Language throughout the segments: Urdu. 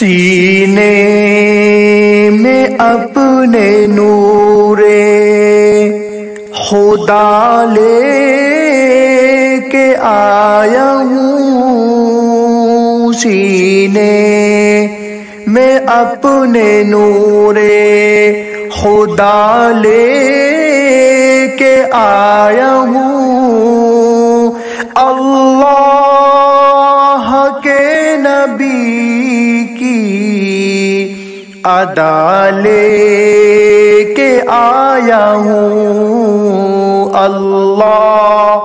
سینے میں اپنے نور خدا لے کے آیا ہوں، سینے میں اپنے نور خدا لے کے آیا ہوں، اللہ کے نبی کی ادا لے کے آیا ہوں، اللہ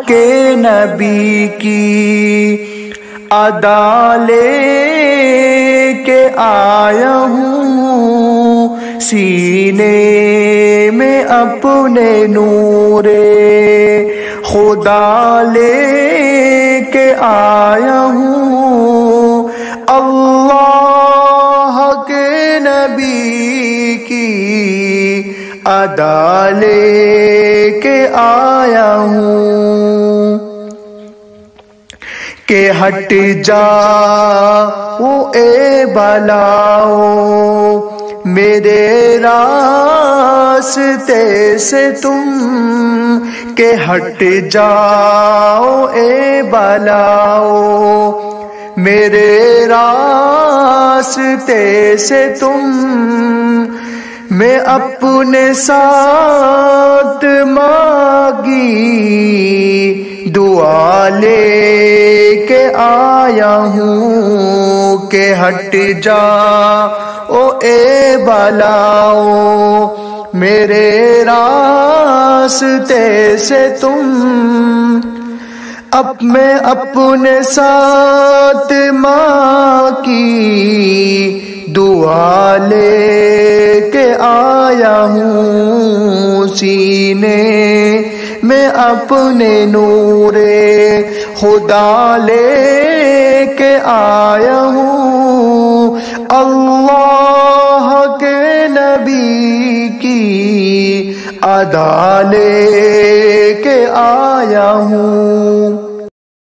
کے نبی کی ادا لے کے آیا ہوں، سینے میں اپنے نور خدا لے کے آیا ہوں، اللہ کے نبی کی ادا لے کے آیا ہوں، کہ ہٹ جاؤ اے بلاؤ میرے راستے سے تم، کہ ہٹ جاؤ اے بلاؤ میرے راستے سے تم، میں اپنے ساتھ مانگی دعا لے کے آیا ہوں، کہ ہٹ جاؤ اے بلاؤ میرے راستے سے تم، اب میں اپنے ساتھ ماں کی دعا لے کے آیا ہوں، سینے میں اپنے نور خدا لے کے آیا ہوں، اللہ کے نبی کی ادا لے کے آیا ہوں۔